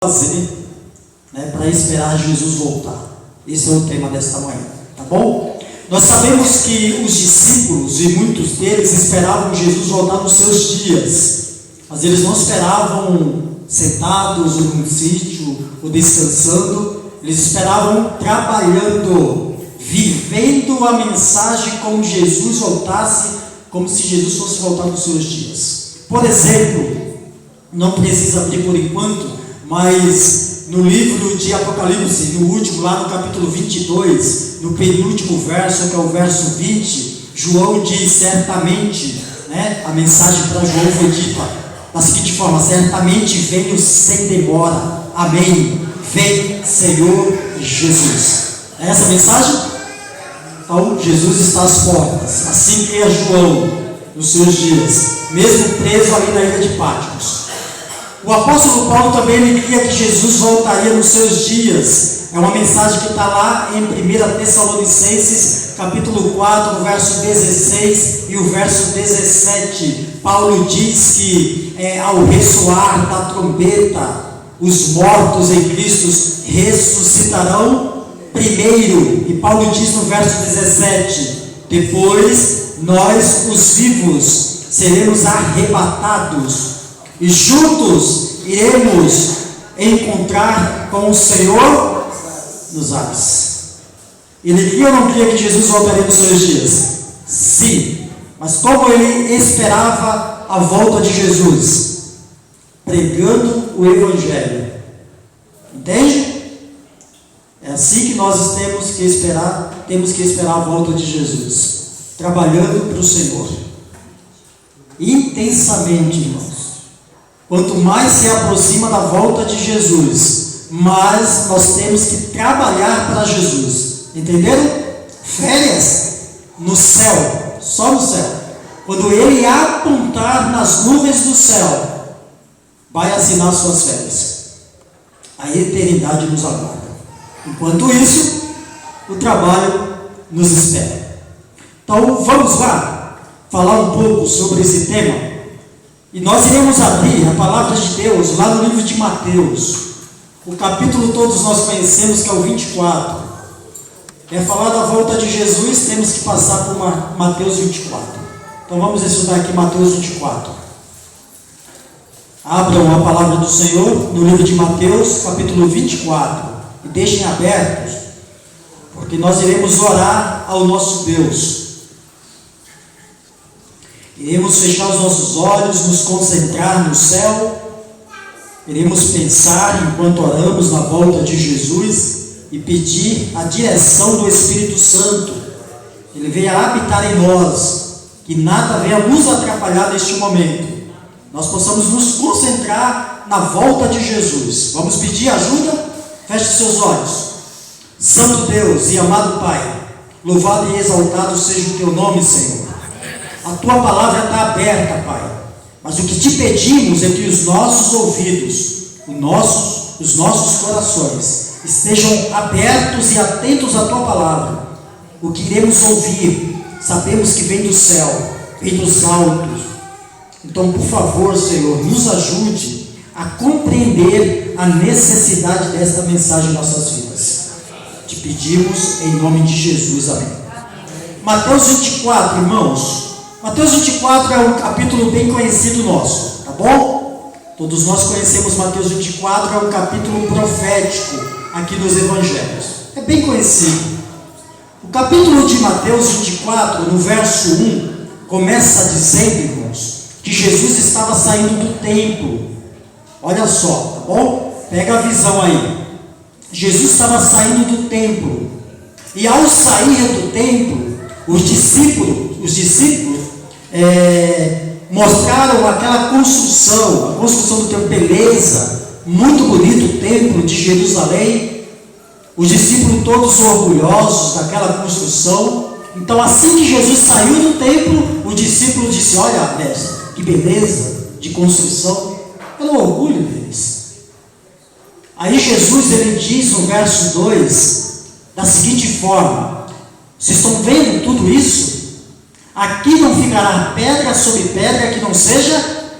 fazer, para esperar Jesus voltar. Esse é o tema desta manhã, tá bom? Nós sabemos que os discípulos, e muitos deles, esperavam Jesus voltar nos seus dias, mas eles não esperavam sentados ou num sítio ou descansando, eles esperavam trabalhando, vivendo a mensagem como Jesus voltasse, como se Jesus fosse voltar nos seus dias. Por exemplo, não precisa abrir por enquanto, mas no livro de Apocalipse, no último, lá no capítulo 22, no penúltimo verso, que é o verso 20, João diz certamente, a mensagem para João foi dita da seguinte forma: certamente venho sem demora, amém, vem Senhor Jesus. É essa a mensagem? Então Jesus está às portas, assim que João nos seus dias, mesmo preso ali na ilha de Patmos. O apóstolo Paulo também ele cria que Jesus voltaria nos seus dias. É uma mensagem que está lá em 1 Tessalonicenses, capítulo 4, verso 16 e o verso 17. Paulo diz que ao ressoar da trombeta, os mortos em Cristo ressuscitarão primeiro. E Paulo diz no verso 17: depois nós, os vivos, seremos arrebatados e juntos iremos encontrar com o Senhor nos ares. Ele cria ou não cria que Jesus voltaria nos seus dias? Sim. Mas como ele esperava a volta de Jesus? Pregando o Evangelho. Entende? É assim que nós temos que esperar a volta de Jesus. Trabalhando para o Senhor. Intensamente, irmãos. Quanto mais se aproxima da volta de Jesus, mais nós temos que trabalhar para Jesus. Entenderam? Férias no céu, só no céu. Quando ele apontar nas nuvens do céu, vai assinar suas férias. A eternidade nos aguarda. Enquanto isso, o trabalho nos espera. Então vamos lá falar um pouco sobre esse tema. E nós iremos abrir a palavra de Deus lá no livro de Mateus. O capítulo todos nós conhecemos, que é o 24. Falar da volta de Jesus, temos que passar por Mateus 24. Então vamos estudar aqui Mateus 24. Abram a palavra do Senhor no livro de Mateus, capítulo 24. E deixem abertos, porque nós iremos orar ao nosso Deus. Iremos fechar os nossos olhos, nos concentrar no céu. Iremos pensar enquanto oramos na volta de Jesus e pedir a direção do Espírito Santo. Ele venha habitar em nós, que nada venha nos atrapalhar neste momento. Nós possamos nos concentrar na volta de Jesus. Vamos pedir ajuda? Feche seus olhos. Santo Deus e amado Pai, louvado e exaltado seja o teu nome, Senhor. A tua palavra está aberta, Pai. Mas o que te pedimos é que os nossos ouvidos, os nossos corações, estejam abertos e atentos à tua palavra. O que iremos ouvir, sabemos que vem do céu, vem dos altos. Então, por favor, Senhor, nos ajude a compreender a necessidade desta mensagem em nossas vidas. Te pedimos em nome de Jesus, amém. Mateus 24, irmãos. Mateus 24 é um capítulo bem conhecido nosso, tá bom? Todos nós conhecemos Mateus 24, é um capítulo profético aqui nos Evangelhos. É bem conhecido. O capítulo de Mateus 24, no verso 1, começa dizendo, irmãos, que Jesus estava saindo do templo. Olha só, tá bom? Pega a visão aí. Jesus estava saindo do templo. E ao sair do templo, os discípulos mostraram aquela construção, a construção do templo, beleza, muito bonito o templo de Jerusalém. Os discípulos todos orgulhosos daquela construção. Então, assim que Jesus saiu do templo, os discípulos disseram: olha, mestre, que beleza de construção. Era um orgulho deles. Aí Jesus ele diz no verso 2 da seguinte forma: vocês estão vendo tudo isso? Aqui não ficará pedra sobre pedra que não seja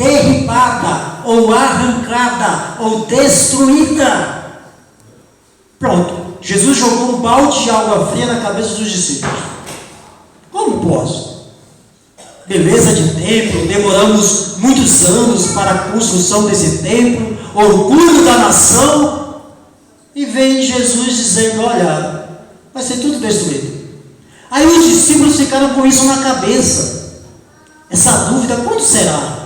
derribada, ou arrancada, ou destruída. Pronto, Jesus jogou um balde de água fria na cabeça dos discípulos. Como pode? Beleza de templo, demoramos muitos anos para a construção desse templo, orgulho da nação, e vem Jesus dizendo: olha, vai ser tudo destruído. Aí os discípulos ficaram com isso na cabeça, essa dúvida: quando será?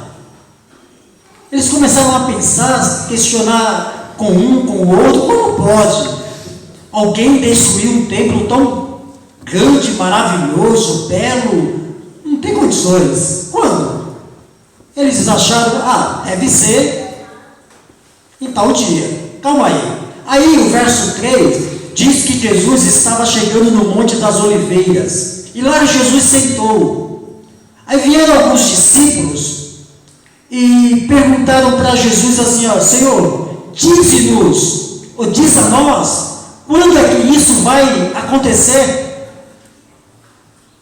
Eles começaram a pensar, questionar com um, com o outro: como pode alguém destruir um templo tão grande, maravilhoso, belo? Não tem condições. Quando? Eles acharam: deve ser em tal dia. Calma aí. Aí o verso 3 diz que Jesus estava chegando no Monte das Oliveiras, e lá Jesus sentou. Aí vieram alguns discípulos e perguntaram para Jesus assim: Senhor, dize-nos, ou diz a nós, quando é que isso vai acontecer?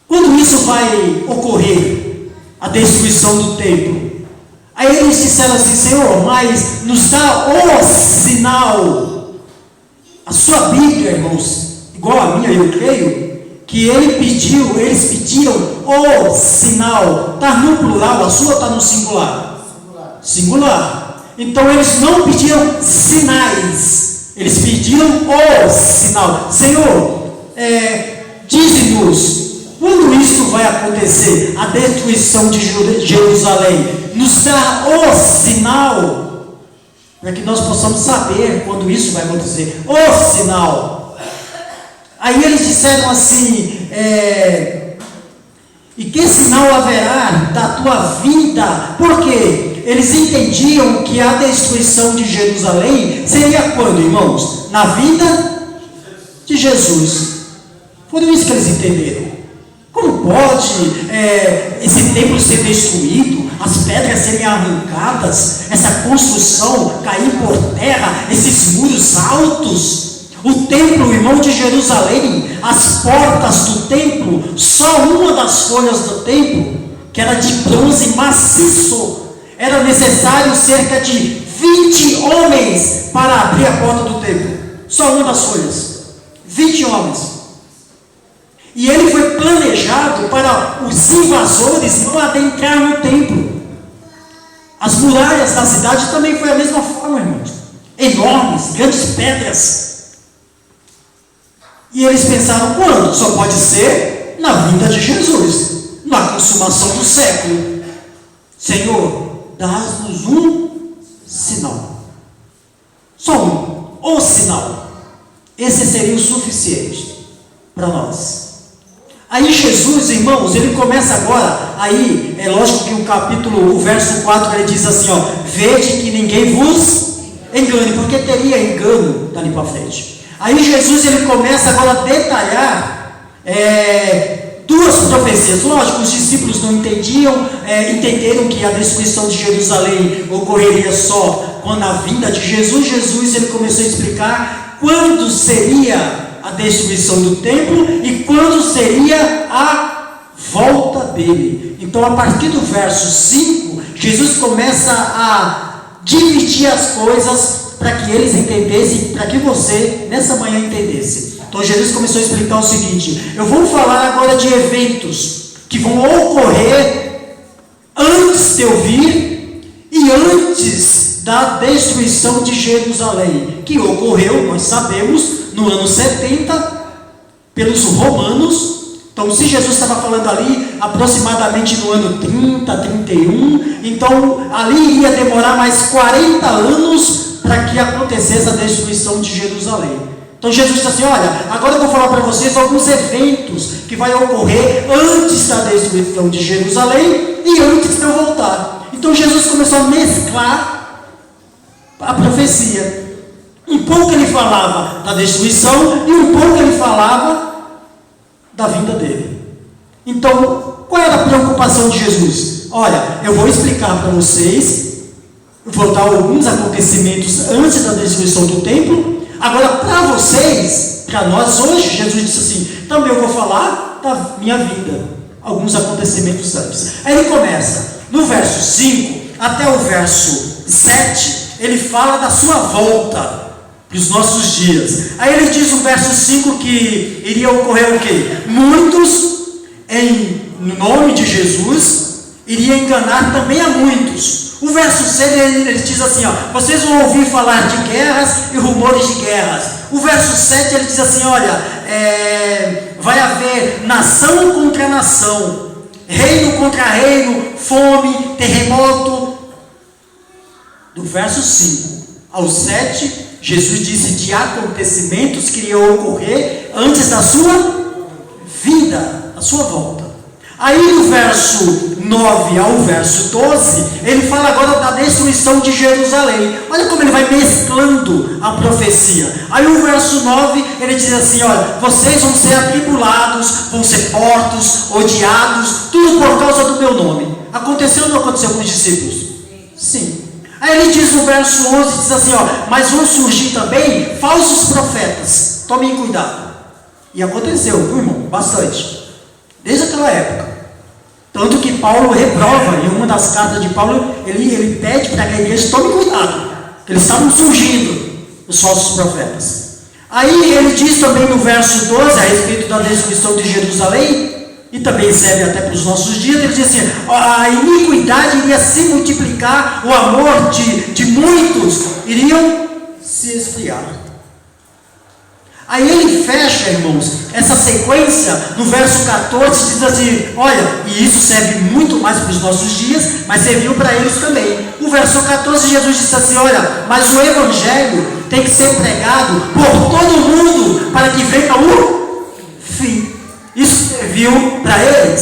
Quando isso vai ocorrer, a destruição do templo? Aí eles disseram assim: Senhor, mas nos dá o sinal. A sua Bíblia, irmãos, igual a minha, eu creio, que eles pediram o sinal. Está no plural, a sua está no singular? Singular. Então eles não pediram sinais, eles pediram o sinal. Senhor, dize-nos, quando isso vai acontecer, a destruição de Jerusalém? Nos dá o sinal, para que nós possamos saber quando isso vai acontecer. O sinal. Aí eles disseram assim: e que sinal haverá da tua vinda? Porque eles entendiam que a destruição de Jerusalém seria quando, irmãos? Na vinda de Jesus. Foi isso que eles entenderam. Como pode esse templo ser destruído, as pedras serem arrancadas, essa construção cair por terra, esses muros altos? O templo, irmão, de Jerusalém, as portas do templo, só uma das folhas do templo, que era de bronze maciço, era necessário cerca de 20 homens para abrir a porta do templo. Só uma das folhas, 20 homens. E ele foi planejado para os invasores não adentrar no templo. As muralhas da cidade também foi a mesma forma, irmãos. Enormes, grandes pedras. E eles pensaram: quando? Só pode ser na vinda de Jesus, na consumação do século. Senhor, dá-nos um sinal. Só um, o sinal. Esse seria o suficiente para nós. Aí Jesus, irmãos, ele começa agora, aí é lógico que o verso 4, ele diz assim: vede que ninguém vos engane, porque teria engano dali para frente. Aí Jesus, ele começa agora a detalhar duas profecias. Lógico, os discípulos não entendiam, entenderam que a destruição de Jerusalém ocorreria só quando a vinda de Jesus. Jesus, ele começou a explicar quando seria a destruição do templo e quando seria a volta dele. Então, a partir do verso 5, Jesus começa a dividir as coisas para que eles entendessem, para que você, nessa manhã, entendesse. Então, Jesus começou a explicar o seguinte: eu vou falar agora de eventos que vão ocorrer antes de eu vir e antes da destruição de Jerusalém, que ocorreu, nós sabemos, no ano 70, pelos romanos. Então, se Jesus estava falando ali, aproximadamente no ano 30, 31, então ali ia demorar mais 40 anos para que acontecesse a destruição de Jerusalém. Então Jesus disse assim: olha, agora eu vou falar para vocês alguns eventos que vai ocorrer antes da destruição de Jerusalém e antes de eu voltar. Então Jesus começou a mesclar a profecia. Um pouco ele falava da destruição e um pouco ele falava da vinda dele. Então, qual era a preocupação de Jesus? Olha, eu vou explicar para vocês, vou dar alguns acontecimentos antes da destruição do templo. Agora, para vocês, para nós hoje, Jesus disse assim: também eu vou falar da minha vida, alguns acontecimentos antes. Aí ele começa, no verso 5, até o verso 7, ele fala da sua volta para os nossos dias. Aí ele diz no verso 5 que iria ocorrer o quê? Muitos, no nome de Jesus, iria enganar também a muitos. O verso 6 ele diz assim, vocês vão ouvir falar de guerras e rumores de guerras. O verso 7 ele diz assim, vai haver nação contra nação, reino contra reino, fome, terremoto. Do verso 5 ao 7, Jesus disse de acontecimentos que iriam ocorrer antes da sua vinda, a sua volta. Aí do verso 9 ao verso 12, ele fala agora da destruição de Jerusalém. Olha como ele vai mesclando a profecia. Aí o verso 9, ele diz assim, vocês vão ser atribulados, vão ser mortos, odiados, tudo por causa do meu nome. Aconteceu ou não aconteceu com os discípulos? Sim. Aí ele diz no verso 11, diz assim, mas vão surgir também falsos profetas. Tomem cuidado. E aconteceu, viu, irmão? Bastante. Desde aquela época. Tanto que Paulo reprova, em uma das cartas de Paulo, ele pede para que a igreja tome cuidado, que eles estavam surgindo, os falsos profetas. Aí ele diz também no verso 12, a respeito da destruição de Jerusalém, e também serve até para os nossos dias, ele diz assim, a iniquidade iria se multiplicar, o amor de muitos iriam se esfriar. Aí ele fecha, irmãos, essa sequência no verso 14, diz assim, e isso serve muito mais para os nossos dias, mas serviu para eles também. O verso 14, Jesus disse assim, mas o evangelho tem que ser pregado por todo mundo, para que venha o fim. Isso serviu para eles?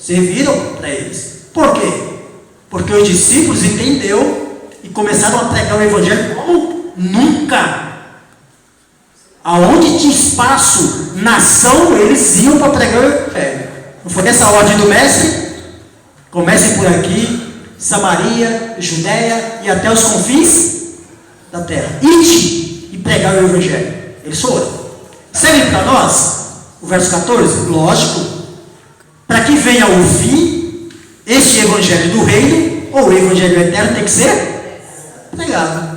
Serviram para eles. Por quê? Porque os discípulos entenderam e começaram a pregar o evangelho como nunca. Aonde tinha espaço, nação, eles iam para pregar o evangelho. Não foi essa a ordem do mestre? Comecem por aqui, Samaria, Judeia e até os confins da terra. Ide e pregar o evangelho. Eles foram. Serve para nós? O verso 14, lógico, para que venha o fim, este evangelho do reino, ou o evangelho eterno, tem que ser pregado.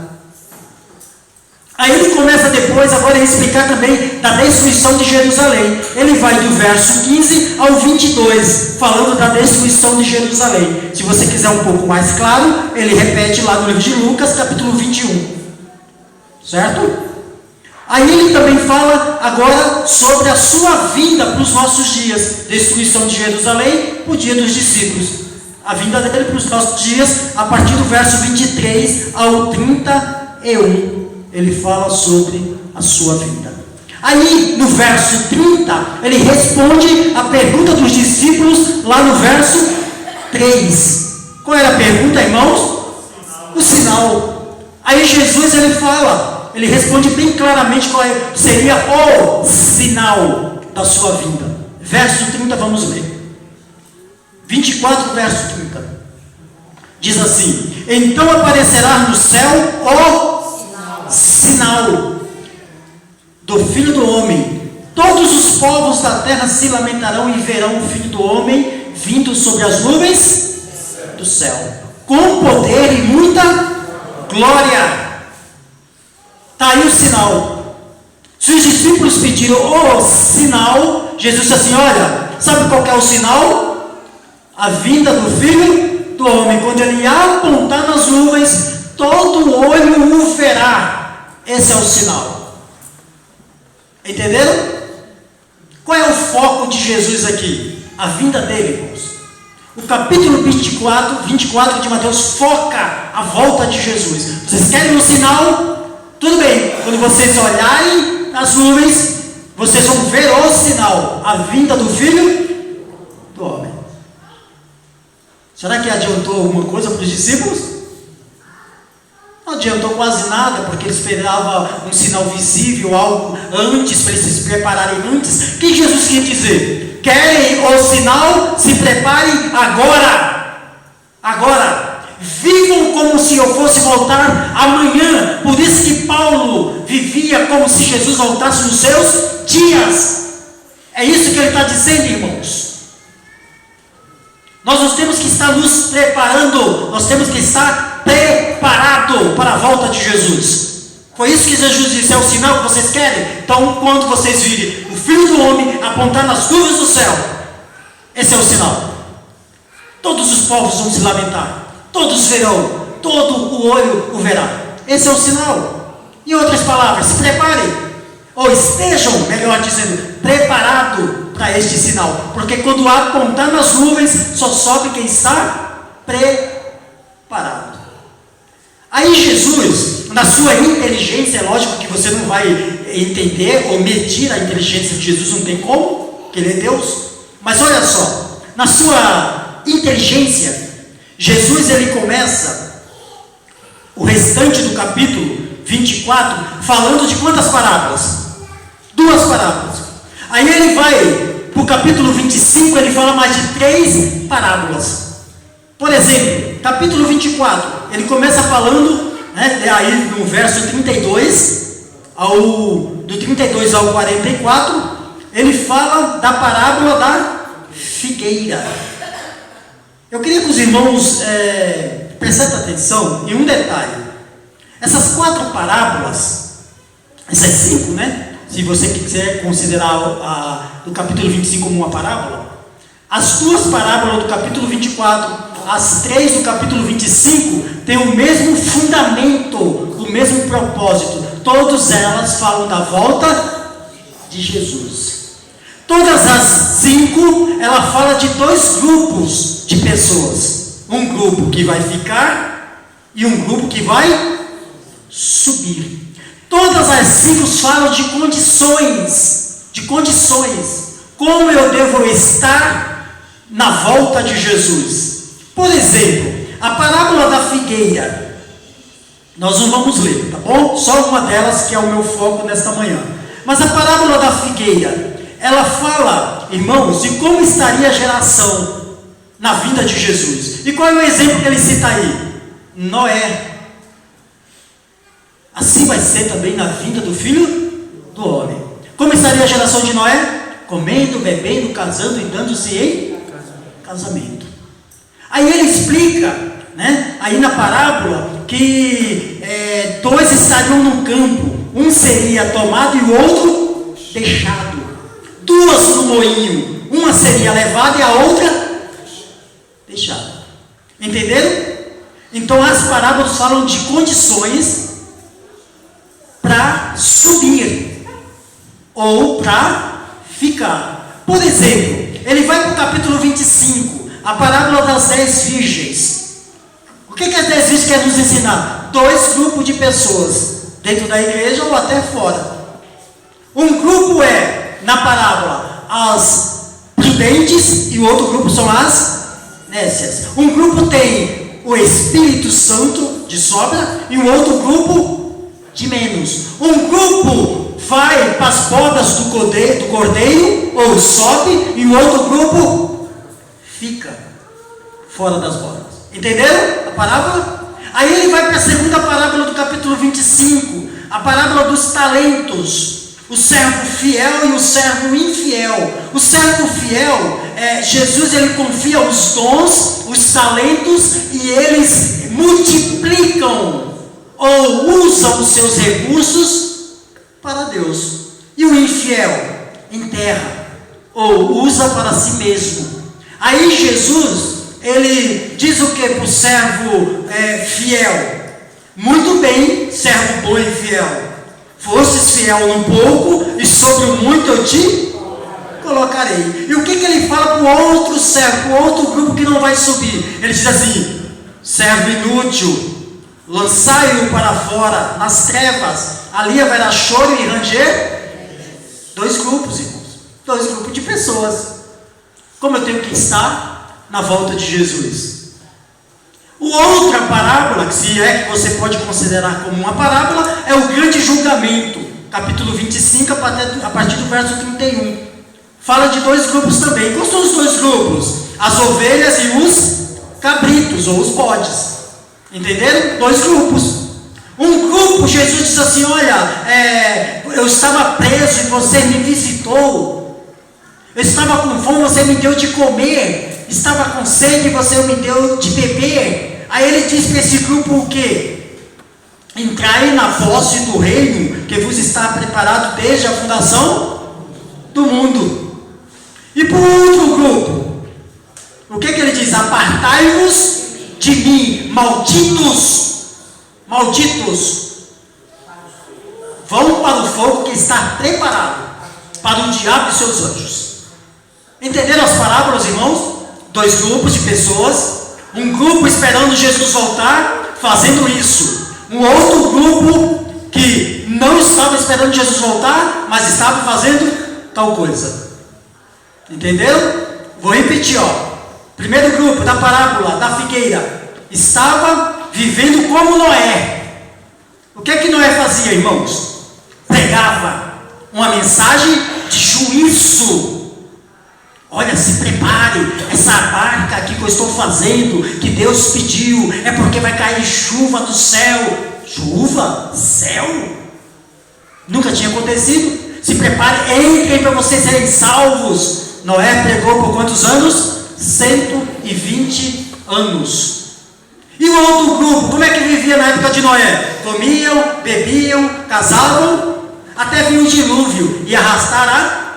Aí ele começa depois, agora a explicar também da destruição de Jerusalém. Ele vai do verso 15 ao 22, falando da destruição de Jerusalém. Se você quiser um pouco mais claro, ele repete lá no livro de Lucas, capítulo 21. Certo? Aí ele também fala agora sobre a sua vinda para os nossos dias. Destruição de Jerusalém, o dia dos discípulos. A vinda dele para os nossos dias, a partir do verso 23 ao 31. Ele fala sobre a sua vinda. Aí, no verso 30, ele responde a pergunta dos discípulos, lá no verso 3. Qual era a pergunta, irmãos? O sinal. Aí Jesus, ele fala... Ele responde bem claramente qual seria o sinal da sua vinda. Verso 30, vamos ler. 24, verso 30. Diz assim, então aparecerá no céu o sinal do Filho do Homem. Todos os povos da terra se lamentarão e verão o Filho do Homem vindo sobre as nuvens do céu, com poder e muita glória. Está aí o sinal. Se os discípulos pediram o sinal, Jesus disse assim, sabe qual que é o sinal? A vinda do Filho do Homem. Quando ele apontar nas nuvens, todo olho o verá. Esse é o sinal. Entenderam? Qual é o foco de Jesus aqui? A vinda dele, irmãos. O capítulo 24 de Mateus foca a volta de Jesus. Vocês querem um sinal? Tudo bem, quando vocês olharem as nuvens, vocês vão ver o sinal, a vinda do Filho do Homem. Será que adiantou alguma coisa para os discípulos? Não adiantou quase nada, porque eles esperavam um sinal visível, algo antes, para eles se prepararem antes. O que Jesus quer dizer? Querem o sinal? Se preparem agora. Agora. Vivam como se eu fosse voltar amanhã. Por isso que Paulo vivia como se Jesus voltasse nos seus dias. É isso que ele está dizendo, irmãos. Nós não temos que estar nos preparando, nós temos que estar preparado para a volta de Jesus. Foi isso que Jesus disse: é o sinal que vocês querem? Então, quando vocês virem o Filho do Homem apontar nas nuvens do céu, esse é o sinal. Todos os povos vão se lamentar, todos verão, todo o olho o verá. Esse é o sinal. Em outras palavras, se preparem, ou estejam, melhor dizendo, preparados para este sinal, porque quando apontar nas nuvens, só sobe quem está preparado. Aí Jesus, na sua inteligência, é lógico que você não vai entender ou medir a inteligência de Jesus, não tem como, porque ele é Deus, mas olha só, na sua inteligência, Jesus ele começa o restante do capítulo 24 falando de quantas parábolas? 2 parábolas. Aí ele vai para o capítulo 25, ele fala mais de 3 parábolas. Por exemplo, capítulo 24, ele começa falando, aí no verso 32, do 32 ao 44, ele fala da parábola da figueira. Eu queria que os irmãos prestassem atenção em um detalhe. Essas 4 parábolas, essas 5, se você quiser considerar do capítulo 25 como uma parábola, as 2 parábolas do capítulo 24, as 3 do capítulo 25, têm o mesmo fundamento, o mesmo propósito. Todas elas falam da volta de Jesus. Todas as 5, ela fala de 2 grupos de pessoas. Um grupo que vai ficar e um grupo que vai subir. Todas as 5 falam de condições. Como eu devo estar na volta de Jesus. Por exemplo, a parábola da figueira, nós não vamos ler, tá bom? Só uma delas que é o meu foco nesta manhã. Mas a parábola da figueira, ela fala, irmãos, de como estaria a geração na vinda de Jesus. E qual é o exemplo que ele cita aí? Noé. Assim vai ser também na vinda do Filho do Homem. Como estaria a geração de Noé? Comendo, bebendo, casando e dando-se em casamento. Aí ele explica, aí na parábola, que 2 estariam no campo, um seria tomado e o outro deixado. 2 no moinho, uma seria levada e a outra deixada. Entenderam? Então as parábolas falam de condições para subir ou para ficar. Por exemplo, ele vai para o capítulo 25, a parábola das 10 virgens. O que as 10 virgens quer nos ensinar? 2 grupos de pessoas, dentro da igreja ou até fora. Um grupo na parábola, as prudentes, e o outro grupo são as nécias. Um grupo tem o Espírito Santo de sobra e um outro grupo de menos. Um grupo vai para as bodas do cordeiro ou sobe, e o outro grupo fica fora das bodas. Entenderam a parábola? Aí ele vai para a segunda parábola do capítulo 25, a parábola dos talentos. O servo fiel e o servo infiel. O servo fiel, Jesus ele confia os dons, os talentos, e eles multiplicam ou usam os seus recursos para Deus. E o infiel enterra ou usa para si mesmo. Aí Jesus, ele diz o que para o servo fiel? Muito bem, servo bom e fiel. Fostes fiel no pouco, e sobre o muito eu te colocarei. E o que ele fala para o outro servo, para o outro grupo que não vai subir? Ele diz assim: servo inútil, lançai-o para fora, nas trevas, ali haverá choro e ranger. 2 grupos, irmãos, 2 grupos de pessoas. Como eu tenho que estar na volta de Jesus? Outra parábola, que se é que você pode considerar como uma parábola, é o grande julgamento, capítulo 25, a partir do verso 31. Fala de 2 grupos também. Quais são os 2 grupos? As ovelhas e os cabritos, ou os bodes. Entenderam? 2 grupos. Um grupo, Jesus diz assim: olha, eu estava preso e você me visitou. Eu estava com fome, você me deu de comer. estava com sede e você me deu de beber. Aí ele diz para esse grupo o quê? Entrai na posse do reino que vos está preparado desde a fundação do mundo. E para o outro grupo, o que ele diz? Apartai-vos de mim, malditos, malditos, vão para o fogo que está preparado para o diabo e seus anjos. Entenderam as parábolas, irmãos? Dois grupos de pessoas, um grupo esperando Jesus voltar, fazendo isso, um outro grupo que não estava esperando Jesus voltar, mas estava fazendo tal coisa. Entenderam? Vou repetir, primeiro grupo da parábola da figueira estava vivendo como Noé. O que é que Noé fazia, irmãos? Pregava uma mensagem de juízo. Olha, se prepare, essa barca aqui que eu estou fazendo, que Deus pediu, é porque vai cair chuva do céu. Chuva? Céu? Nunca tinha acontecido. Se prepare, entrem para vocês serem salvos. Noé pregou por quantos anos? 120 anos. E o outro grupo, como é que vivia na época de Noé? Comiam, bebiam, casavam, até vir o dilúvio e arrastar a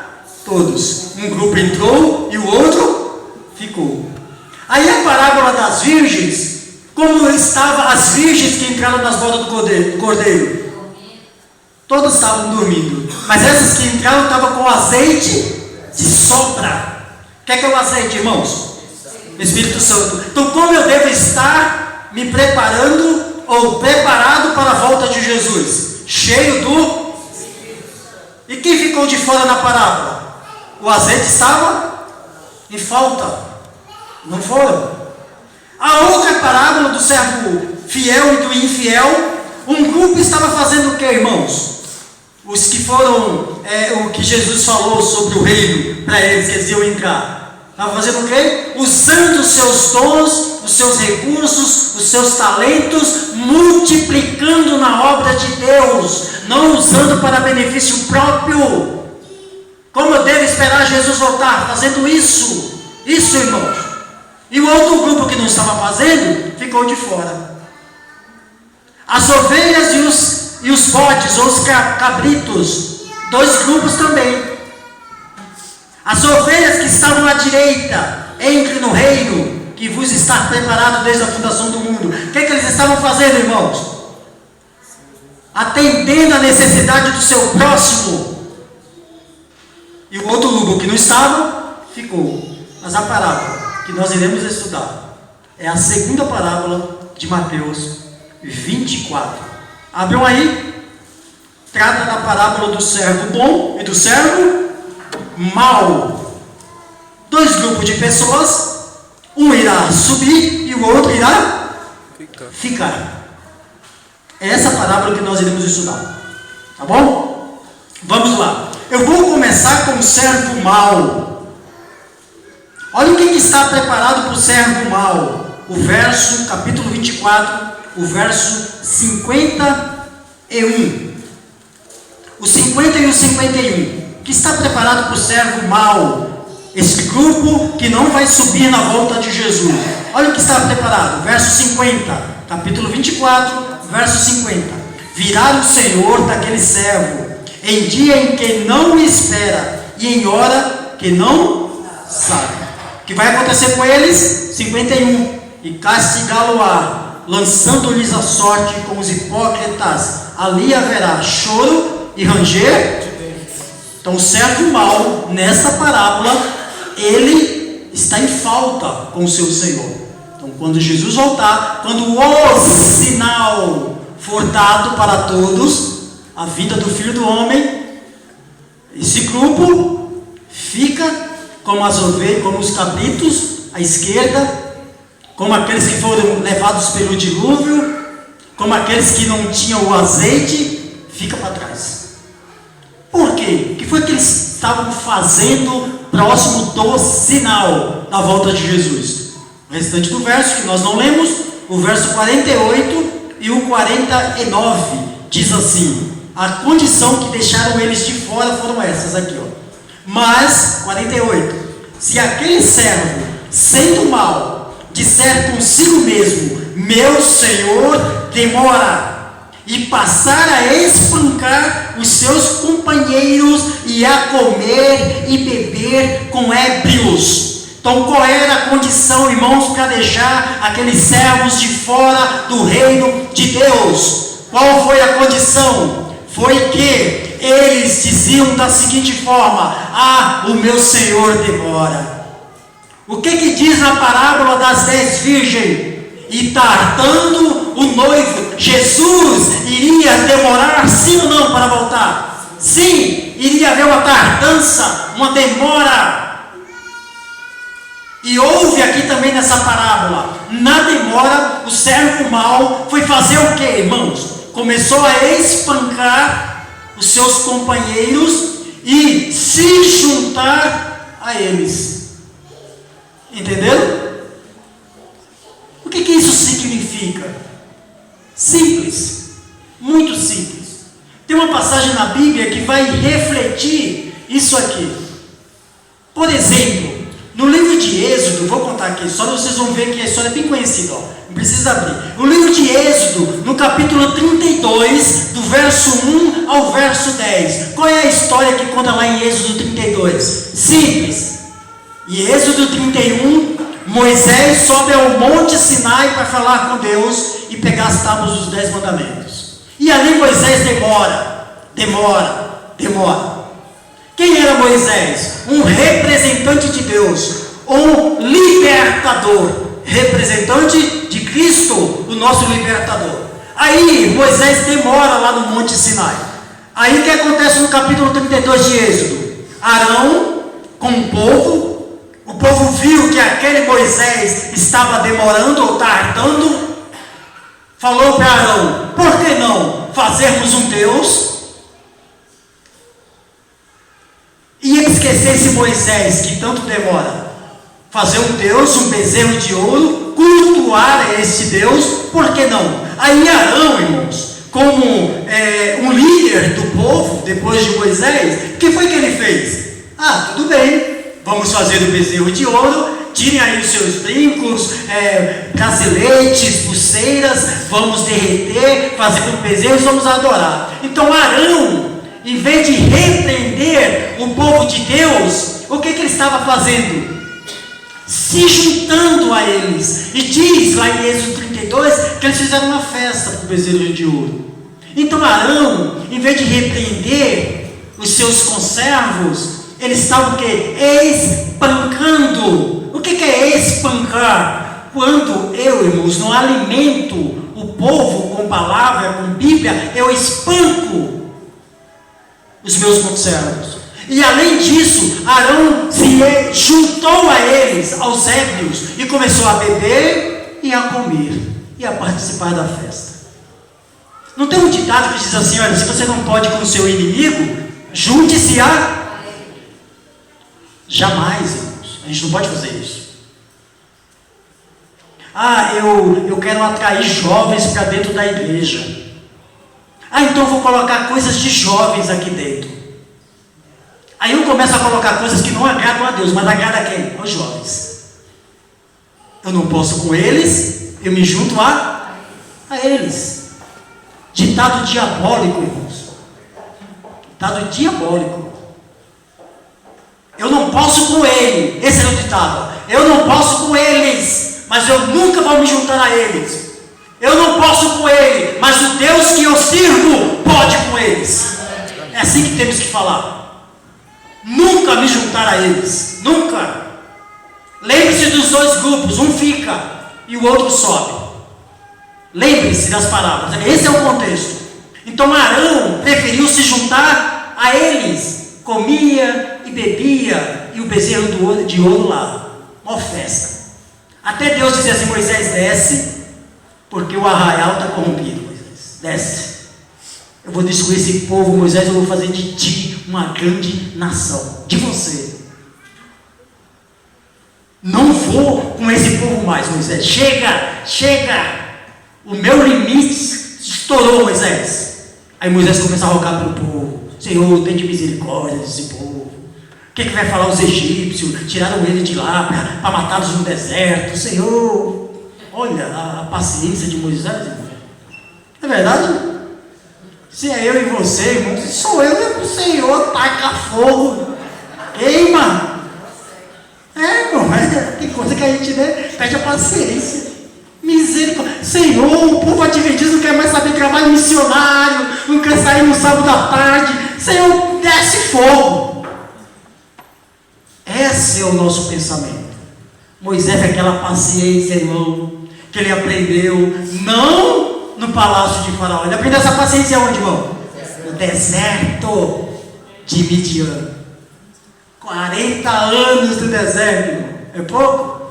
todos. Um grupo entrou e o outro ficou. Aí a parábola das virgens, como estavam as virgens que entraram nas bodas do cordeiro? Todas estavam dormindo, mas essas que entraram estavam com azeite de sobra. O que é o azeite, irmãos? Espírito Santo. Então, como eu devo estar me preparando ou preparado para a volta de Jesus? Cheio do... E quem ficou de fora na parábola? O azeite estava em falta. Não foram. A outra parábola do servo fiel e do infiel, um grupo estava fazendo o que, irmãos? Os que foram, o que Jesus falou sobre o reino, para eles que eles iam entrar. Estava fazendo o quê? Usando os seus dons, os seus recursos, os seus talentos, multiplicando na obra de Deus, não usando para benefício próprio. Como eu devo esperar Jesus voltar? Fazendo isso, irmãos. E o outro grupo que não estava fazendo, ficou de fora. As ovelhas e os bodes, ou os cabritos, dois grupos também. As ovelhas que estavam à direita, entre no reino, que vos está preparado desde a fundação do mundo. O que eles estavam fazendo, irmãos? Atendendo a necessidade do seu próximo. E o outro grupo que não estava, ficou. Mas a parábola que nós iremos estudar é a segunda parábola de Mateus 24. Abram aí. Trata da parábola do servo bom e do servo mau. Dois grupos de pessoas, um irá subir e o outro irá ficar. É essa parábola que nós iremos estudar. Tá bom? Vamos lá. Eu vou começar com o servo mau. Olha o que está preparado para o servo mau. O verso, capítulo 24, o verso 51. O 50 e o 51. O que está preparado para o servo mau? Esse grupo que não vai subir na volta de Jesus. Olha o que está preparado. Verso 50, capítulo 24, verso 50. Virá o Senhor daquele servo em dia em que não espera e em hora que não sabe. O que vai acontecer com eles? 51. E castigá-lo-á, lançando-lhes a sorte com os hipócritas. Ali haverá choro e ranger. Então o servo mau, nesta parábola, ele está em falta com o seu Senhor. Então quando Jesus voltar, quando o sinal for dado para todos, a vinda do Filho do Homem, esse grupo fica como as ovelhas, como os cabritos à esquerda, como aqueles que foram levados pelo dilúvio, como aqueles que não tinham o azeite, fica para trás. Por quê? O que foi que eles estavam fazendo próximo do sinal da volta de Jesus? O restante do verso, que nós não lemos, o verso 48 e o 49, diz assim: a condição que deixaram eles de fora foram essas aqui, ó. Mas, 48, se aquele servo sendo mal, disser consigo mesmo: meu Senhor demora, e passar a espancar os seus companheiros e a comer e beber com ébrios. Então, qual era a condição, irmãos, para deixar aqueles servos de fora do reino de Deus? Qual foi a condição? Foi que eles diziam da seguinte forma: ah, o meu Senhor demora. O que diz na parábola das 10 virgens? E tardando o noivo, Jesus iria demorar, sim ou não, para voltar? Sim, iria haver uma tardança, uma demora. E houve aqui também nessa parábola, na demora, o servo mau foi fazer o que, irmãos? Começou a espancar os seus companheiros e se juntar a eles. Entenderam? O que isso significa? Simples, muito simples. Tem uma passagem na Bíblia que vai refletir isso aqui. Por exemplo, no livro de Êxodo, vou contar aqui, só vocês vão ver que a história é bem conhecida, ó, não precisa abrir. O livro de Êxodo, no capítulo 32, do verso 1 ao verso 10. Qual é a história que conta lá em Êxodo 32? Simples. Em Êxodo 31, Moisés sobe ao monte Sinai para falar com Deus e pegar as tábuas dos 10 mandamentos. E ali Moisés demora. Quem era Moisés? Um representante de Deus, um libertador, representante de Cristo, o nosso libertador. Aí Moisés demora lá no monte Sinai. Aí o que acontece no capítulo 32 de Êxodo? Arão com o povo viu que aquele Moisés estava demorando ou tardando, falou para Arão: por que não fazermos um Deus? E esquecer esse Moisés que tanto demora, fazer um Deus, um bezerro de ouro, cultuar a esse Deus, por que não? Aí Arão, irmãos, como um líder do povo, depois de Moisés, o que foi que ele fez? Ah, tudo bem, vamos fazer o bezerro de ouro, tirem aí os seus brincos, braceletes, pulseiras, vamos derreter, fazer um bezerro e vamos adorar. Então Arão, em vez de repreender o povo de Deus, o que ele estava fazendo? Se juntando a eles. E diz lá em Êxodo 32 que eles fizeram uma festa para o bezerro de ouro. Então Arão, em vez de repreender os seus conservos, eles estavam o quê? Espancando. O que é espancar? Quando eu, irmãos, não alimento o povo com palavra, com Bíblia, eu espanco os meus conservos. E além disso, Arão se juntou a eles, aos ébrios, e começou a beber e a comer e a participar da festa. Não tem um ditado que diz assim: olha, se você não pode com o seu inimigo, junte-se a... Jamais, irmãos, a gente não pode fazer isso. Ah, eu quero atrair jovens para dentro da igreja. Ah, então eu vou colocar coisas de jovens aqui dentro. Aí eu começo a colocar coisas que não agradam a Deus, mas agradam a quem? Aos jovens. Eu não posso com eles, eu me junto a eles. Ditado diabólico, irmãos. Ditado diabólico. Eu não posso com ele. Esse é o ditado. Eu não posso com eles, mas eu nunca vou me juntar a eles. Eu não posso com ele, mas o Deus que eu sirvo pode com eles. É assim que temos que falar. Nunca me juntar a eles. Nunca. Lembre-se dos dois grupos. Um fica e o outro sobe. Lembre-se das palavras. Esse é o contexto. Então Arão preferiu se juntar a eles. Comia e bebia. E o bezerro de ouro lá. Uma festa. Até Deus dizia assim: Moisés, desce, porque o arraial está corrompido. Moisés, desce. Eu vou destruir esse povo, Moisés. Eu vou fazer de ti uma grande nação. De você. Não vou com esse povo mais, Moisés. Chega. O meu limite estourou, Moisés. Aí Moisés começa a rogar para o povo: Senhor, tem de misericórdia desse povo. O que vai falar os egípcios? Tiraram ele de lá para matá-los no deserto. Senhor, olha a paciência de Moisés, irmão. É verdade? Se é eu e você, irmão, se sou eu, o Senhor taca fogo, queima. Irmão, tem coisa que a gente, né, perde a paciência. Misericórdia. Senhor, o povo adventista não quer mais saber trabalho missionário, não quer sair no sábado à tarde. Senhor, desce fogo. Esse é o nosso pensamento. Moisés é aquela paciência, irmão, que ele aprendeu, não no palácio de Faraó. Ele aprendeu essa paciência onde, irmão? No deserto de Midian. 40 anos do deserto, irmão. É pouco?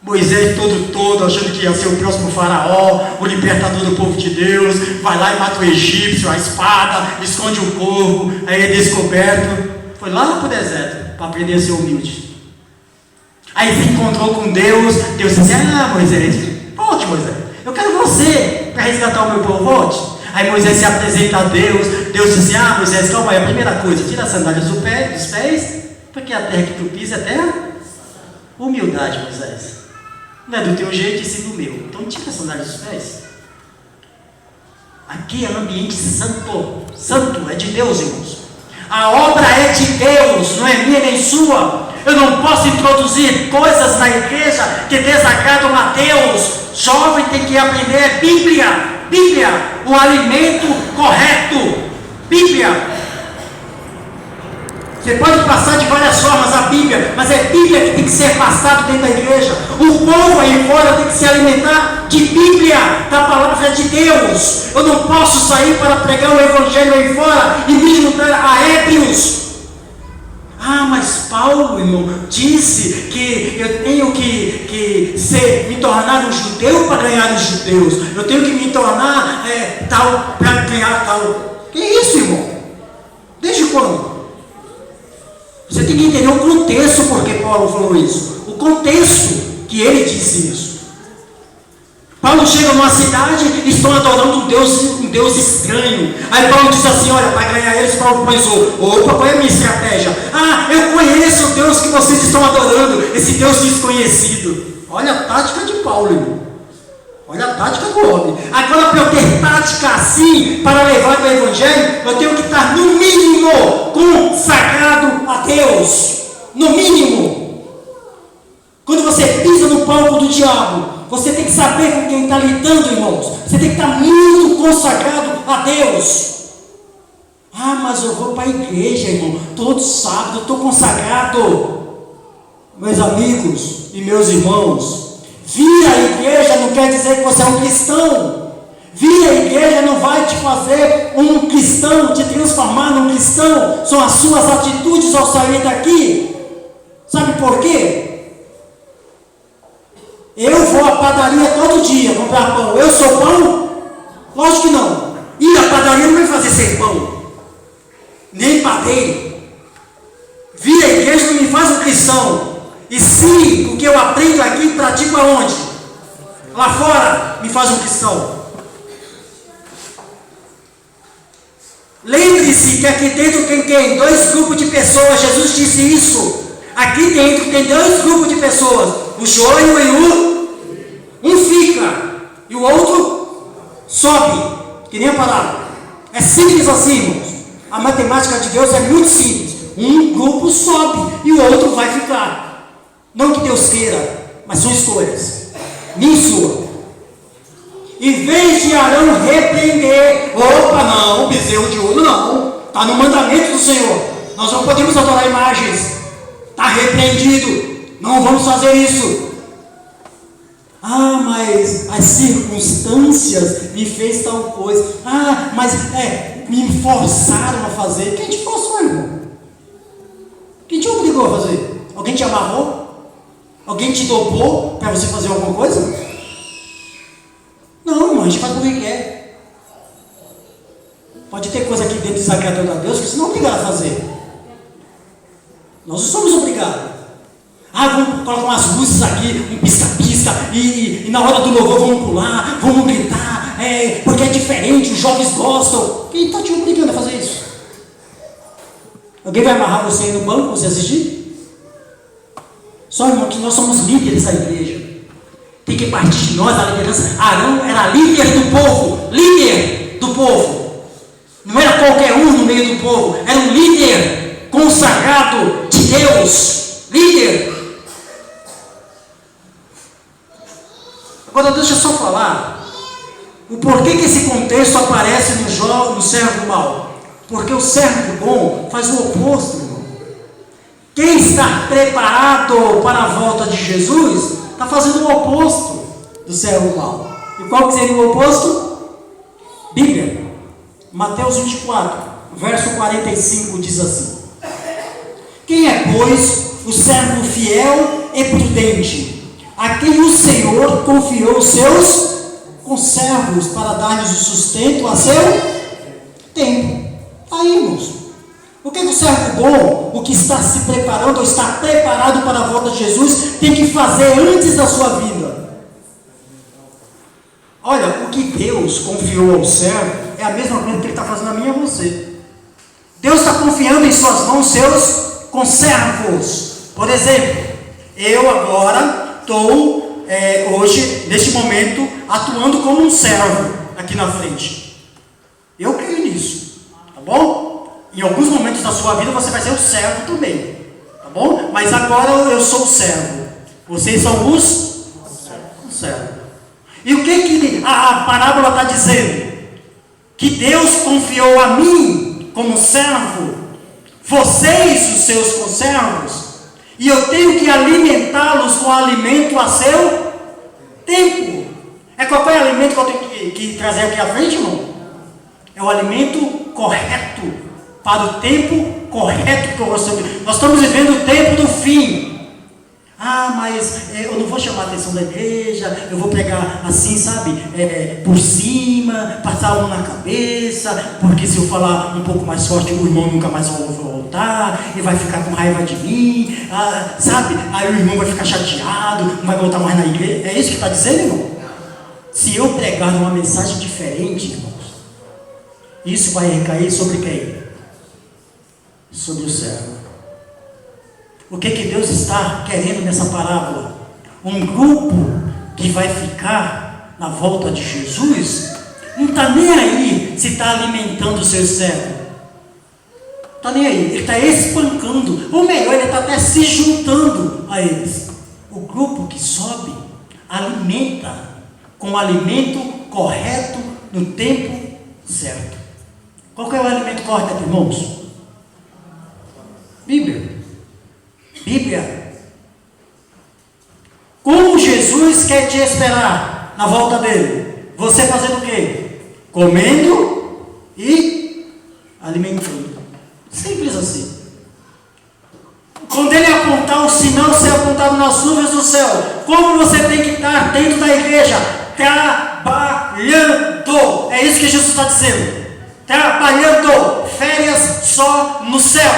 Moisés todo achando que ia ser o próximo faraó, o libertador do povo de Deus, vai lá e mata o egípcio, a espada, esconde o corpo, aí é descoberto. Foi lá para o deserto para aprender a ser humilde. Aí se encontrou com Deus, Deus disse: Moisés, volte, Moisés, eu quero você para resgatar o meu povo, volte. Aí Moisés se apresenta a Deus, Deus disse: Moisés, calma aí, a primeira coisa, tira as sandálias dos pés, porque a terra que tu pisa é terra. Humildade, Moisés. Não é do teu jeito e sim do meu. Então tira as sandálias dos pés. Aqui é um ambiente santo. Santo é de Deus, irmãos. A obra é de Deus, não é minha nem sua. Eu não posso introduzir coisas na igreja que desagradam a Deus. Jovem tem que aprender Bíblia. Bíblia, o alimento correto. Bíblia. Você pode passar de várias formas a Bíblia, mas é Bíblia que tem que ser passado dentro da igreja. O povo aí fora tem que se alimentar de Bíblia, da palavra de Deus. Eu não posso sair para pregar o Evangelho aí fora e me juntar a ébrios. Mas Paulo, irmão, disse que eu tenho que me tornar um judeu para ganhar os judeus. Eu tenho que me tornar tal para ganhar tal. Que isso, irmão? Desde quando? Você tem que entender o contexto porque Paulo falou isso. O contexto que ele disse isso. Paulo chega numa cidade e estão adorando um Deus estranho. Aí Paulo diz assim: olha, para ganhar eles, Paulo pensou: opa, qual é a minha estratégia? Eu conheço o Deus que vocês estão adorando, esse Deus desconhecido. Olha a tática de Paulo, irmão. Olha a tática do homem. Agora, para eu ter tática assim, para levar o Evangelho, eu tenho que estar no mínimo consagrado a Deus. No mínimo. Quando você pisa no palco do diabo, você tem que saber com quem está lidando, irmãos. Você tem que estar muito consagrado a Deus. Mas eu vou para a igreja, irmão. Todo sábado eu estou consagrado. Meus amigos e meus irmãos, vir à igreja não quer dizer que você é um cristão. Vir à igreja não vai te fazer um cristão, te transformar num cristão. São as suas atitudes ao sair daqui. Sabe por quê? Eu vou à padaria todo dia comprar pão. Eu sou pão? Lógico que não. Ir à padaria não vai fazer ser pão, nem padeiro. Vir à igreja não me faz um cristão. E se o que eu aprendo aqui pratico aonde? Lá fora me faz um cristão. Lembre-se que aqui dentro tem dois grupos de pessoas. Jesus disse isso. Aqui dentro tem dois grupos de pessoas. O joio e um fica e o outro sobe, que nem a palavra. É simples assim, irmãos. A matemática de Deus é muito simples. Um grupo sobe e o outro vai ficar. Não que Deus queira, mas são escolhas. Minha e sua. Em vez de Arão repreender, não, o bezerro de ouro não. Está no mandamento do Senhor. Nós não podemos adorar imagens. Está repreendido. Não vamos fazer isso. Mas as circunstâncias me fez tal coisa. Mas me forçaram a fazer. Quem te forçou, irmão? Quem te obrigou a fazer? Alguém te amarrou? Alguém te dopou para você fazer alguma coisa? Não, irmão, a gente faz o que quer. Pode ter coisa aqui dentro desagradando a Deus que você não é obrigado a fazer. Nós não somos obrigados. Vamos colocar umas luzes aqui, um pisca-pisca, e na hora do louvor vamos pular, vamos gritar, porque é diferente, os jovens gostam. Quem está te obrigando a fazer isso? Alguém vai amarrar você aí no banco para você assistir? Só, irmão, que nós somos líderes da igreja. Tem que partir de nós a liderança. Arão era líder do povo. Líder do povo. Não era qualquer um no meio do povo. Era um líder consagrado de Deus. Líder. Agora deixa eu só falar o porquê que esse contexto aparece no servo mau. Porque o servo bom faz o oposto, irmão. Quem está preparado para a volta de Jesus está fazendo o oposto do servo mau. E qual que seria o oposto? Bíblia. Mateus 24, verso 45 diz assim: quem é, pois, o servo fiel e prudente, a quem o Senhor confiou os seus conservos para dar-lhes o sustento a seu tempo? Aí, irmãos, o que o servo bom, o que está se preparando, ou está preparado para a volta de Jesus, tem que fazer antes da sua vida? Olha, o que Deus confiou ao servo é a mesma coisa que Ele está fazendo a mim e a você. Deus está confiando em suas mãos seus conservos. Por exemplo, eu agora estou, hoje, neste momento, atuando como um servo aqui na frente. Eu creio nisso, tá bom? Em alguns momentos da sua vida você vai ser o servo também, tá bom? Mas agora eu sou o servo. Vocês são os servos. E o que a parábola está dizendo? Que Deus confiou a mim como servo, vocês os seus conservos, e eu tenho que alimentá-los com alimento a seu tempo. É qual é o alimento que eu tenho que trazer aqui à frente, irmão? É o alimento correto, para o tempo correto que eu gosto. Nós estamos vivendo o tempo do fim. Ah, mas eu não vou chamar a atenção da igreja, eu vou pregar assim, sabe, por cima, passar a mão na cabeça, porque se eu falar um pouco mais forte, o irmão nunca mais vai voltar, e vai ficar com raiva de mim, sabe, aí o irmão vai ficar chateado, não vai voltar mais na igreja. É isso que está dizendo, irmão? Se eu pregar uma mensagem diferente, irmãos, isso vai recair sobre quem? Sobre o servo. O que Deus está querendo nessa parábola? Um grupo que vai ficar na volta de Jesus, não está nem aí se está alimentando o seu servo. Está nem aí, ele está espancando, ou melhor, ele está até se juntando a eles. O grupo que sobe, alimenta com o alimento correto no tempo certo. Qual que é o alimento correto, irmãos? Bíblia. Bíblia. Como Jesus quer te esperar na volta dele? Você fazendo o quê? Comendo e alimentando. Simples assim. Quando ele apontar o sinal ser apontado nas nuvens do céu, como você tem que estar dentro da igreja? Trabalhando. É isso que Jesus está dizendo. Trabalhando. Férias só no céu.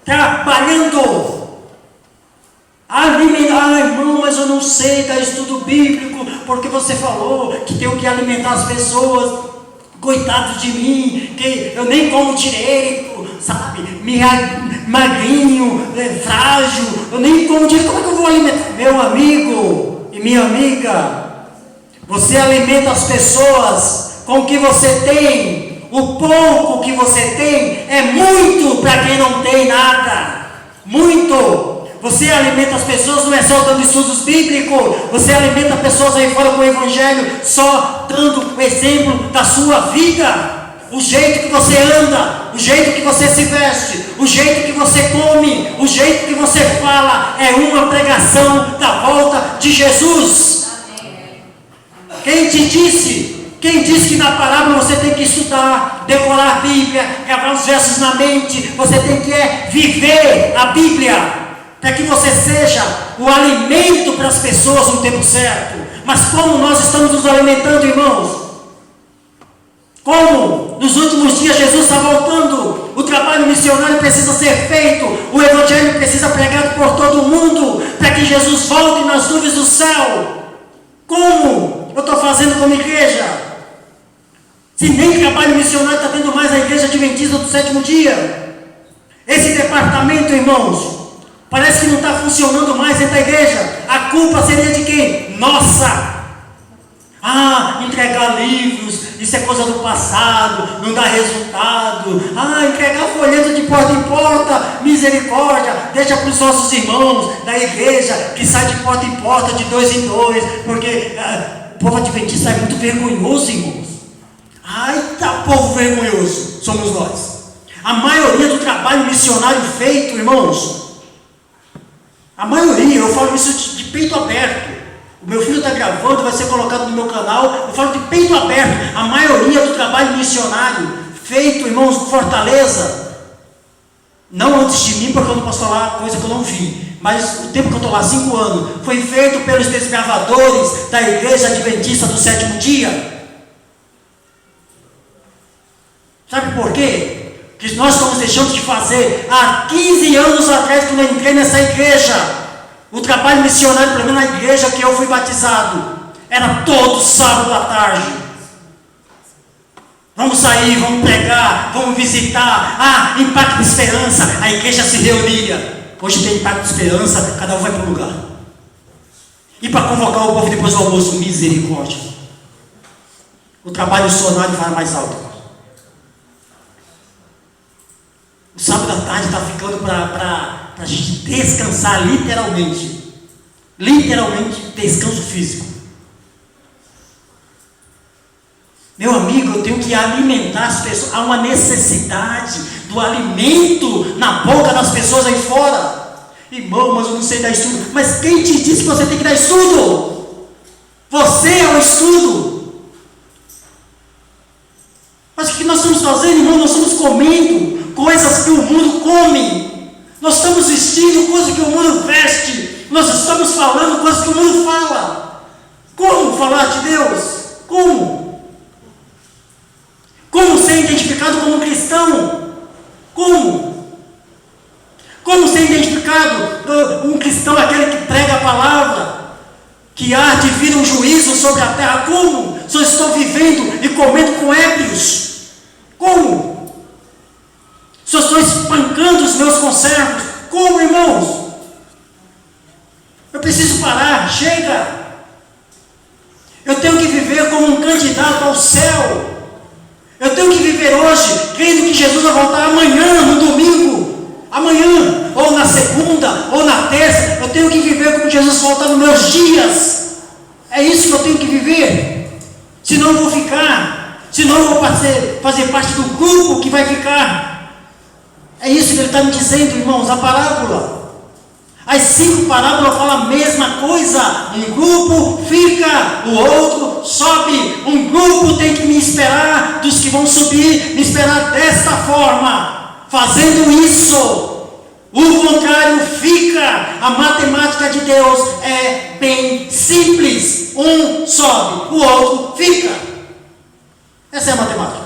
Trabalhando. Alimentar, irmão, mas eu não sei dar estudo bíblico, porque você falou que tenho que alimentar as pessoas. Coitado de mim, que eu nem como direito, sabe? Magrinho, frágil, eu nem como direito. Como é que eu vou alimentar? Meu amigo e minha amiga, você alimenta as pessoas com o que você tem. O pouco que você tem é muito para quem não tem nada. Muito. Você alimenta as pessoas, não é só dando estudos bíblicos. Você alimenta pessoas aí fora com o evangelho, só dando o exemplo da sua vida. O jeito que você anda, o jeito que você se veste, o jeito que você come, o jeito que você fala, é uma pregação da volta de Jesus. Quem te disse? Quem disse que na parábola você tem que estudar, decorar a Bíblia, gravar os versos na mente? Você tem que viver a Bíblia, para que você seja o alimento para as pessoas no tempo certo. Mas como nós estamos nos alimentando, irmãos? Como? Nos últimos dias Jesus está voltando, o trabalho missionário precisa ser feito, o evangelho precisa ser pregado por todo mundo, para que Jesus volte nas nuvens do céu. Como eu estou fazendo como igreja? Se nem trabalho missionário está tendo mais a igreja adventista do sétimo dia. Esse departamento, irmãos, parece que não está funcionando mais dentro da igreja. A culpa seria de quem? Nossa! Entregar livros, isso é coisa do passado, não dá resultado. Entregar folheto de porta em porta, misericórdia, deixa para os nossos irmãos da igreja que sai de porta em porta, de 2 em 2, porque o povo adventista é muito vergonhoso, irmãos. Povo vergonhoso, somos nós. A maioria do trabalho missionário feito, irmãos, a maioria, eu falo isso de peito aberto. O meu filho está gravando, vai ser colocado no meu canal. Eu falo de peito aberto. A maioria do trabalho missionário feito, irmãos, com Fortaleza, não antes de mim, porque eu não posso falar coisa que eu não vi, mas o tempo que eu estou lá, 5 anos, foi feito pelos desbravadores da Igreja Adventista do Sétimo Dia. Sabe por quê? Que nós estamos deixando de fazer há 15 anos atrás, quando eu entrei nessa igreja. O trabalho missionário, pelo menos na igreja que eu fui batizado, era todo sábado à tarde. Vamos sair, vamos pregar, vamos visitar. Impacto de Esperança, a igreja se reunia. Hoje tem Impacto de Esperança, cada um vai para um lugar. E para convocar o povo depois do almoço, misericórdia. O trabalho missionário vai mais alto. O sábado à tarde está ficando para a gente descansar literalmente. Literalmente, descanso físico. Meu amigo, eu tenho que alimentar as pessoas. Há uma necessidade do alimento na boca das pessoas aí fora. Irmão, mas eu não sei dar estudo. Mas quem te disse que você tem que dar estudo? Você é o estudo. Mas o que nós estamos fazendo, irmão? Nós estamos comendo coisas que o mundo come. Nós estamos vestindo coisas que o mundo veste. Nós estamos falando coisas que o mundo fala. Como falar de Deus? Como? Como ser identificado como cristão? Como? Como ser identificado um cristão, aquele que prega a palavra, que há de vir um juízo sobre a terra? Como? Se eu estou vivendo e comendo com ébrios? Como? Se eu estou espancando os meus conservos? Como, irmãos? Eu preciso parar, chega! Eu tenho que viver como um candidato ao céu. Eu tenho que viver hoje, crendo que Jesus vai voltar amanhã, no domingo, amanhã, ou na segunda, ou na terça. Eu tenho que viver como Jesus voltar nos meus dias. É isso que eu tenho que viver. Senão eu vou ficar, senão eu vou fazer parte do grupo que vai ficar. É isso que ele está me dizendo, irmãos, a parábola. As 5 parábolas falam a mesma coisa. Um grupo fica, o outro sobe. Um grupo tem que me esperar, dos que vão subir, me esperar desta forma, fazendo isso. O contrário fica. A matemática de Deus é bem simples. Um sobe, o outro fica. Essa é a matemática.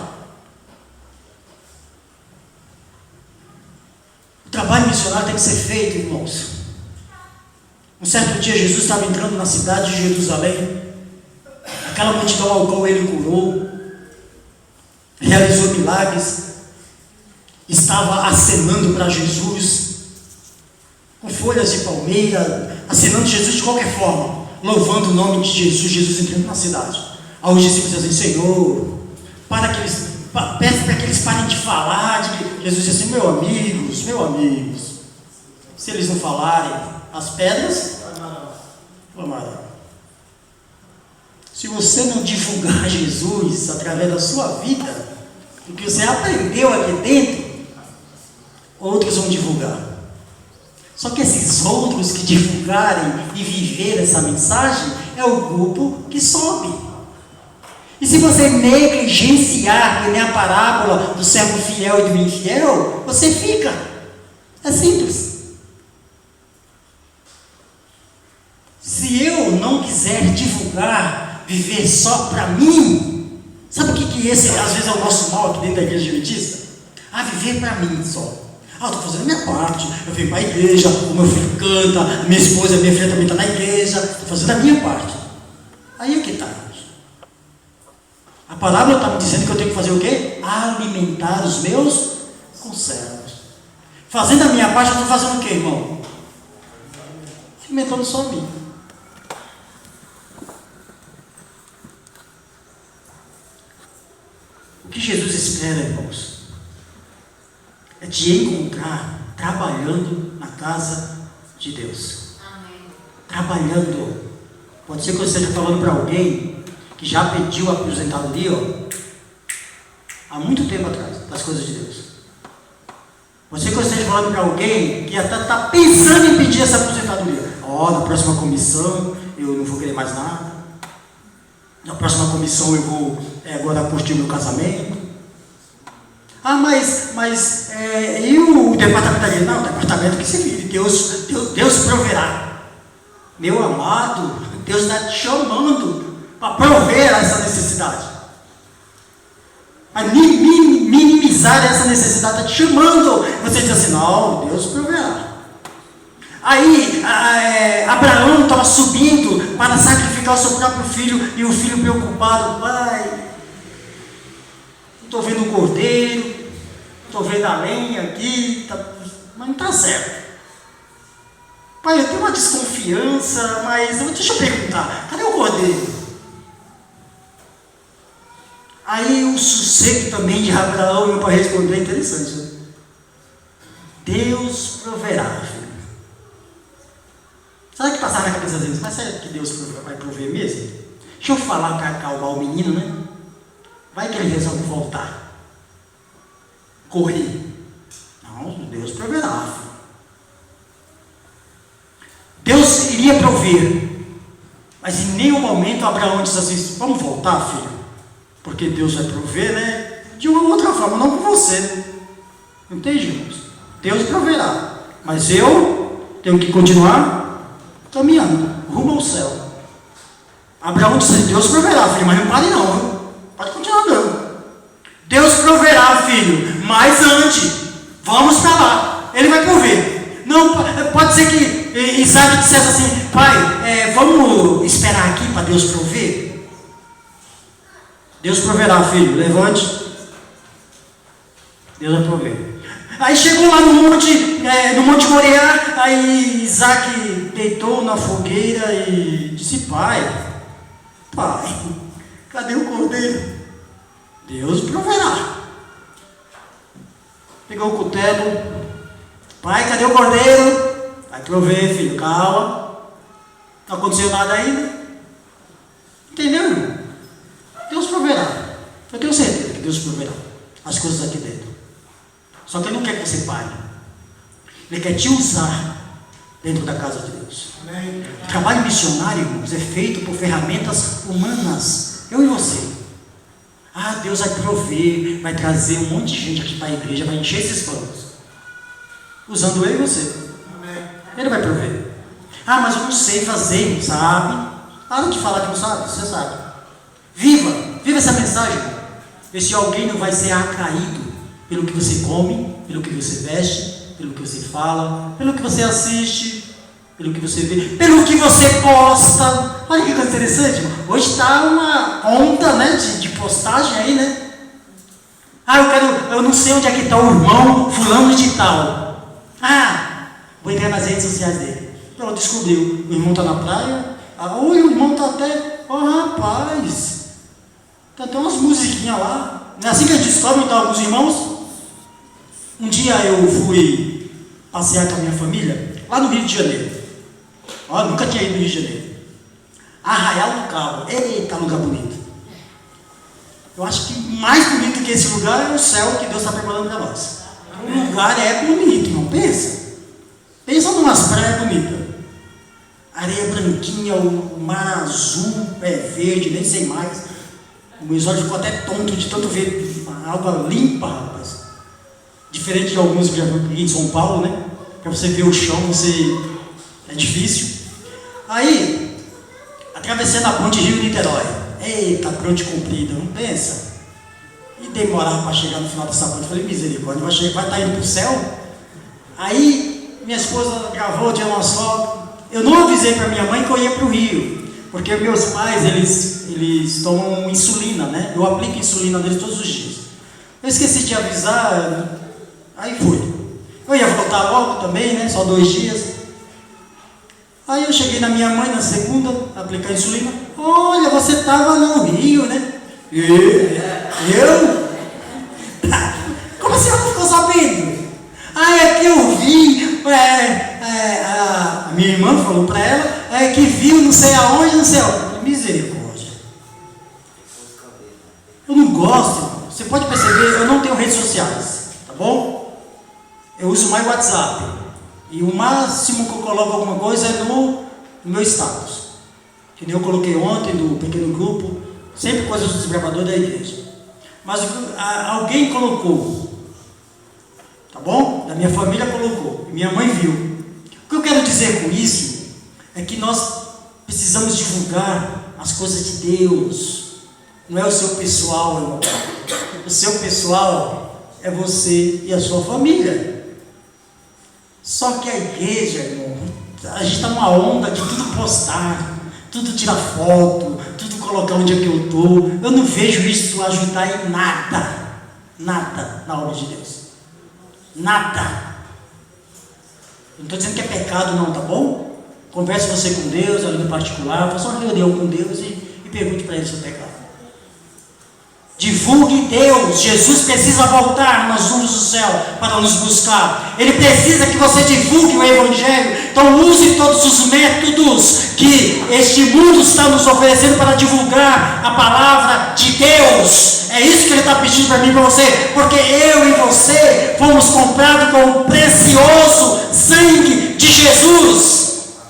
O trabalho missionário tem que ser feito, irmãos. Um certo dia Jesus estava entrando na cidade de Jerusalém. Aquela multidão ao qual ele curou, realizou milagres, estava acenando para Jesus, com folhas de palmeira, acenando Jesus de qualquer forma, louvando o nome de Jesus. Jesus entrando na cidade. Aí os discípulos dizem: Senhor, peça para que eles parem de falar. Jesus disse assim: meus amigos, se eles não falarem, as pedras clamarão. Se você não divulgar Jesus através da sua vida, o que você aprendeu aqui dentro, outros vão divulgar. Só que esses outros que divulgarem e viver essa mensagem é o grupo que sobe. E se você negligenciar, que nem a parábola do servo fiel e do infiel, você fica. É simples. Se eu não quiser divulgar, viver só para mim, sabe o que esse às vezes é o nosso mal aqui dentro da igreja adventista? Viver para mim só. Estou fazendo a minha parte, eu venho para a igreja, o meu filho canta, minha esposa, minha filha também está na igreja, estou fazendo a minha parte. Aí é que está. A parábola está me dizendo que eu tenho que fazer o quê? Alimentar os meus conservos. Fazendo a minha parte, eu estou fazendo o quê, irmão? Alimentando só a mim. O que Jesus espera, irmãos, é te encontrar trabalhando na casa de Deus. Amém. Trabalhando. Pode ser que eu esteja falando para alguém que já pediu a aposentadoria há muito tempo atrás, das coisas de Deus. Pode ser que eu esteja falando para alguém que até está pensando em pedir essa aposentadoria. Na próxima comissão eu não vou querer mais nada. Na próxima comissão eu vou agora curtir o meu casamento. E o departamento ali? Não, o departamento que se vive. Deus proverá. Meu amado, Deus está te chamando para prover essa necessidade. Para minimizar essa necessidade, está te chamando. Você diz assim, não, Deus proverá. Aí Abraão estava subindo para sacrificar o seu próprio filho, e o filho preocupado, pai, estou vendo o cordeiro, estou vendo a lenha aqui, mas não está certo. Pai, eu tenho uma desconfiança, mas deixa eu perguntar, cadê o cordeiro? Aí o sossego também de Abraão para responder é interessante, né? Deus proverá, filho. Sabe o que passava na cabeça às vezes? Mas será que Deus vai prover mesmo? Deixa eu falar para acalmar o menino, né? Vai que ele resolve voltar. Correr. Não, Deus proverá, filho. Deus iria prover. Mas em nenhum momento Abraão disse assim, vamos voltar, filho? Porque Deus vai prover, né? De uma outra forma, não com você. Entende, irmãos? Deus proverá. Mas eu tenho que continuar caminhando, rumo ao céu. Abraão disse, Deus proverá, filho, mas não pare não, viu? Pode continuar andando. Deus proverá, filho, mas antes, vamos para lá. Ele vai prover. Não, pode ser que Isaac dissesse assim, pai, vamos esperar aqui para Deus prover? Deus proverá, filho, levante. Deus vai prover. Aí chegou lá no Monte Moriá, aí Isaac deitou na fogueira e disse, pai, cadê o cordeiro? Deus proverá. Pegou o cutelo, pai, cadê o cordeiro? Vai prover, filho, calma. Não aconteceu nada ainda. Entendeu, irmão? Deus proverá. Eu tenho certeza que Deus proverá as coisas aqui dentro. Só que Ele não quer que você pare. Ele quer te usar dentro da casa de Deus. Amém. O trabalho missionário, irmãos, é feito por ferramentas humanas. Eu e você. Deus vai prover, vai trazer um monte de gente aqui para a igreja, vai encher esses bancos. Usando eu e você. Amém. Ele vai prover. Mas eu não sei fazer, não sabe? Para de falar que não sabe, você sabe. Viva essa mensagem. Esse alguém não vai ser atraído pelo que você come, pelo que você veste, pelo que você fala, pelo que você assiste, pelo que você vê, pelo que você posta. Olha que coisa interessante, irmão. Hoje está uma onda, né, de postagem aí, né? Eu não sei onde é que está o irmão fulano de tal. Vou entrar nas redes sociais dele. Pronto, descobriu. O irmão está na praia. O irmão está até... rapaz, tem até umas musiquinhas lá. Não é assim que a gente descobre, então, alguns irmãos? Um dia eu fui passear com a minha família lá no Rio de Janeiro. Nunca tinha ido no Rio de Janeiro. Arraial do Cabo. Eita, lugar bonito. Eu acho que mais bonito que esse lugar é o céu que Deus está preparando para nós. O lugar é bonito, irmão. Pensa numas praias bonitas. Areia branquinha, o mar azul, verde, nem sei mais. O meu olho ficou até tonto de tanto ver a água limpa, rapaz. Diferente de alguns que já viram em São Paulo, né? Para você ver o chão, é difícil. Aí, atravessando a ponte Rio-Niterói. Eita, ponte comprida, não pensa? E demorar para chegar no final dessa ponte. Eu falei, misericórdia, vai estar indo para o céu? Aí, minha esposa gravou de uma só. Eu não avisei para minha mãe que eu ia para o Rio. Porque meus pais, eles tomam insulina, né? Eu aplico insulina neles todos os dias. Eu esqueci de avisar, aí foi. Eu ia voltar logo também, né? Só 2 dias. Aí eu cheguei na minha mãe na segunda, aplicar insulina. Olha, você estava no Rio, né? Eu? Como a senhora ficou sabendo? É que eu vi, a minha irmã falou para ela, que viu não sei aonde, não sei aonde. Misericórdia. Eu não gosto, irmão. Você pode perceber, eu não tenho redes sociais, tá bom? Eu uso mais WhatsApp. E o máximo que eu coloco alguma coisa é no meu status. Que nem eu coloquei ontem no pequeno grupo, sempre coisas do desbravador da igreja. Mas alguém colocou, tá bom? Da minha família colocou, e minha mãe viu. O que eu quero dizer com isso é que nós precisamos divulgar as coisas de Deus. Não é o seu pessoal, irmão. O seu pessoal é você e a sua família. Só que a igreja, irmão, a gente está numa onda de tudo postar, tudo tirar foto, tudo colocar onde é que eu estou. Eu não vejo isso ajudar em nada. Nada na obra de Deus. Nada. Não estou dizendo que é pecado não, tá bom? Converse você com Deus, ali no particular, faça uma reunião com Deus e pergunte para Ele se é pecado. Divulgue Deus. Jesus precisa voltar nas nuvens do céu para nos buscar. Ele precisa que você divulgue o Evangelho. Então use todos os métodos que este mundo está nos oferecendo para divulgar a palavra de Deus. É isso que Ele está pedindo para mim e para você. Porque eu e você fomos comprados com o precioso sangue de Jesus.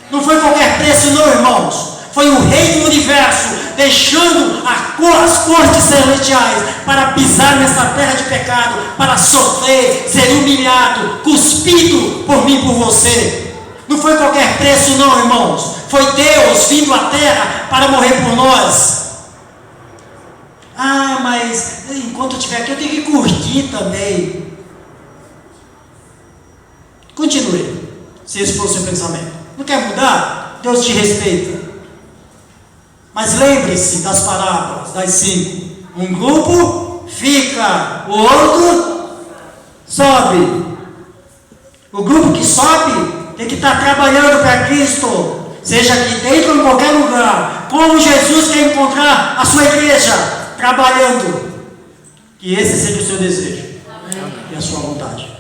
Não foi qualquer preço não, irmãos. Foi o Rei do Universo deixando as cortes celestiais para pisar nessa terra de pecado, para sofrer, ser humilhado, cuspido por mim e por você. Não foi qualquer preço não, irmãos. Foi Deus vindo à terra para morrer por nós. Mas enquanto eu estiver aqui eu tenho que curtir também. Continue, se esse for o seu pensamento. Não quer mudar? Deus te respeita. Mas lembre-se das parábolas, das 5. Um grupo fica, o outro sobe. O grupo que sobe tem que estar trabalhando para Cristo, seja aqui dentro ou em qualquer lugar. Como Jesus quer encontrar a sua igreja? Trabalhando. Que esse seja o seu desejo. Amém. E a sua vontade.